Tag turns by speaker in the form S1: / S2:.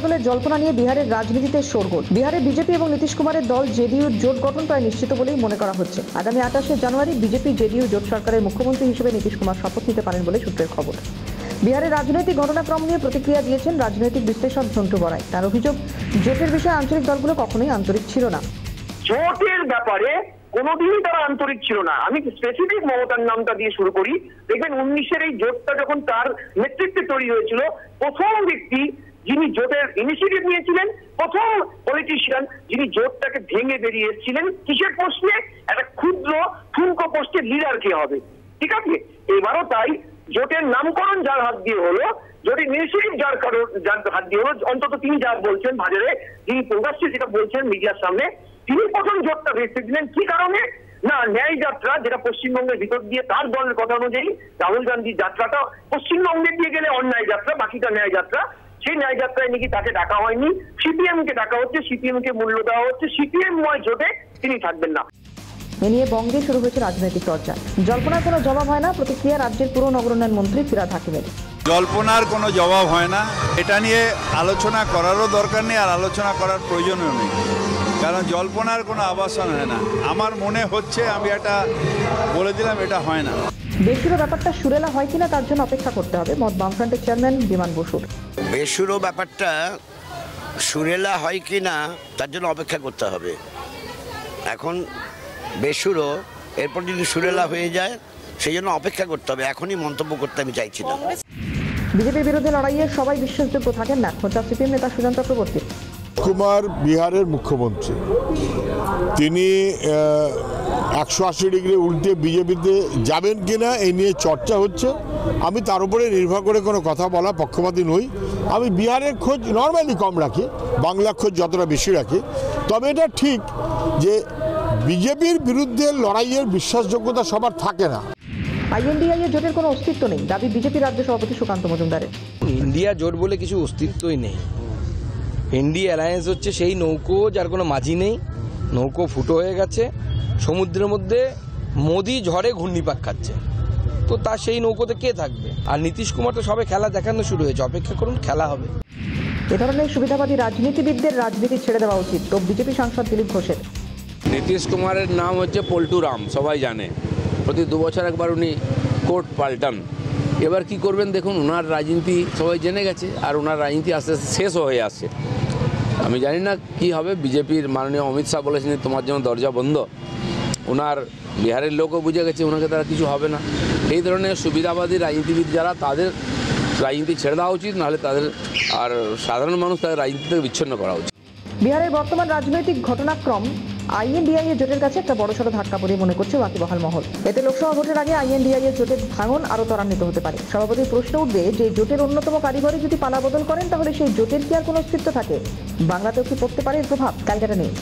S1: দলের জল্পনা নিয়ে বিহারের রাজনীতিতে শোরগোল। বিহারে বিজেপি এবং নীতিশ কুমারের দল জেডিইউর জোট গঠন প্রায় নিশ্চিত বলেই মনে করা হচ্ছে। আগামী 28শে জানুয়ারি বিজেপি জেডিইউ জোট সরকারের মুখ্যমন্ত্রী হিসেবে নীতিশ কুমার শপথ নিতে পারেন বলে সূত্রের খবর। বিহারের রাজনৈতিক ঘটনাক্রম নিয়ে প্রতিক্রিয়া দিয়েছেন রাজনৈতিক বিশ্লেষক ঝন্টু বড়াই। তার অভিযোগ, জোটের বিষয়ে আঞ্চলিক দলগুলো কখনোই আন্তরিক ছিল না।
S2: জোটের ব্যাপারে কোনোদিনই তারা আন্তরিক ছিল না। আমি স্পেসিফিক মমতার নামটা দিয়ে শুরু করি। দেখবেন 19-এর এই জোটটা যখন তার নেতৃত্বে তৈরি হয়েছিল, প্রথম ব্যক্তি যিনি জোটের ইনিশিয়েটিভ নিয়েছিলেন, প্রথম পলিটিশিয়ান যিনি জোটটাকে ভেঙে বেরিয়ে এসেছিলেন, কিসের প্রশ্নে? একটা ক্ষুদ্র ঠুনকো পোস্টের লিডার কে হবে, ঠিক আছে? এবারও তাই জোটের নামকরণ যার হাত দিয়ে হলো, জোটের ইনিশিয়েটিভ যার হাত দিয়ে হলো, অন্তত তিনি যা বলছেন বাজারে, যিনি প্রকাশ্যে যেটা বলছেন মিডিয়ার সামনে, তিনি প্রথম জোটটা ভেস্তে দিলেন। কি কারণে? না, ন্যায় যাত্রা, যেটা পশ্চিমবঙ্গের ভিতর দিয়ে তার দলের কথা অনুযায়ী রাহুল গান্ধীর যাত্রাটা পশ্চিমবঙ্গে দিয়ে গেলে অন্যায় যাত্রা, বাকিটা ন্যায় যাত্রা। সেই ন্যায় যাত্রায় নাকি তাকে ডাকা হয়নি, সিপিএম কে ডাকা হচ্ছে, সিপিএম কে মূল্য দেওয়া হচ্ছে, সিপিএম ময় জোটে তিনি থাকবেন না।
S1: এ নিয়ে বঙ্গে শুরু হয়েছে রাজনৈতিক চর্চা। জল্পনার কোনো জবাব হয় না প্রতিক্রিয়া রাজ্যের পুর নগরোন্নয়ন মন্ত্রী ফিরহাদ হাকিমের।
S3: জল্পনার কোনো জবাব হয় না, এটা নিয়ে আলোচনা করারও দরকার নেই, আর আলোচনা করার প্রয়োজনও নেই, কারণ জল্পনার কোনো আবাসন হয় না। আমার মনে হচ্ছে, আমি এটা বলে দিলাম, এটা হয় না।
S1: বেসুরো ব্যাপারটা সুরেলা হয় কিনা তার জন্য অপেক্ষা করতে হবে মত বামফ্রন্টের চেয়ারম্যান বিমান বসুর।
S4: বেসুরো ব্যাপারটা সুরেলা হয় কিনা তার জন্য অপেক্ষা করতে হবে। এখন বেসুরো, এরপর যদি সুরেলা হয়ে যায় সেই জন্য অপেক্ষা করতে হবে। এখনই মন্তব্য করতে আমি চাইছি না।
S1: বিজেপির বিরুদ্ধে লড়াইয়ে সবাই বিশ্বাসযোগ্য থাকেন না, খোঁচা সিপিএম নেতা সুজন চক্রবর্তী।
S5: কুমার বিহারের মুখ্যমন্ত্রী, তিনি 180 ডিগ্রি উল্টে বিজেপিতে যাবেন কিনা এই নিয়ে চর্চা হচ্ছে। আমি তার উপরে নির্ভর করে কোনো কথা বলা পক্ষপাতী নই। আমি বিহারের খোঁজ নর্মালি কম রাখি, বাংলার খোঁজ যতটা বেশি রাখি। তবে এটা ঠিক যে বিজেপির বিরুদ্ধে লড়াইয়ের বিশ্বাসযোগ্যতা সবার থাকে না।
S1: আইএনডিআই এর জোটের কোনো অস্তিত্ব নেই, দাবি বিজেপি রাজ্য সভাপতি সুকান্ত মজুমদারের।
S6: ইন্ডিয়া জোট বলে কিছু অস্তিত্বই নেই। ইন্ডিয়া অ্যালায়েন্স হচ্ছে সেই নৌকো যার কোনো মাঝি নেই, নৌকো ফুটো হয়ে গেছে সমুদ্রের মধ্যে, মোদি ঝড়ে ঘূর্ণিপাক খাচ্ছে, তো তার সেই নৌকোতে কে থাকবে? আর নীতিশ কুমার তো সবে খেলা দেখানো শুরু হয়েছে, অপেক্ষা করুন, খেলা হবে।
S1: এ ধরনের সুবিধাবাদী রাজনীতিবিদদের রাজনীতি ছেড়ে দেওয়া উচিত, তো বিজেপি সাংসদ দিলীপ ঘোষের।
S7: নীতিশ কুমারের নাম হচ্ছে পল্টু রাম, সবাই জানে। প্রতি 2 বছর একবার উনি কোর্ট পাল্টান। এবার কি করবেন দেখুন, ওনার রাজনীতি সবাই জেনে গেছে, আর ওনার রাজনীতি আস্তে আস্তে শেষও হয়ে আসছে। আমি জানি না কি হবে। বিজেপির মাননীয় অমিত শাহ বলেছেন তোমার জন্য দরজা বন্ধ। ওনার বিহারের লোকও বুঝে গেছে ওনাকে তারা কিছু হবে না। এই ধরনের সুবিধাবাদী রাজনীতিবিদ যারা, তাদের রাজনীতি ছেড়ে দেওয়া উচিত, নাহলে তাদের আর সাধারণ মানুষ তাদের রাজনীতি থেকে বিচ্ছিন্ন করা উচিত।
S1: বিহারের বর্তমান রাজনৈতিক ঘটনাক্রম আইএনডিআই এর জোটের কাছে একটা বড়সড় ধাক্কা বলে মনে করছে ওয়াকিবহাল মহল। এতে লোকসভা ভোটের আগে আইএনডিআই এর জোটের ভাঙন আরো ত্বরান্বিত হতে পারে। সভাপতির প্রশ্ন উঠবে যে জোটের অন্যতম কারিগরি যদি পালা বদল করেন তাহলে সেই জোটের কি আর কোনো অস্তিত্ব থাকে? বাংলাতেও কি পড়তে পারে এর প্রভাব? ক্যালকাটা নিউজ।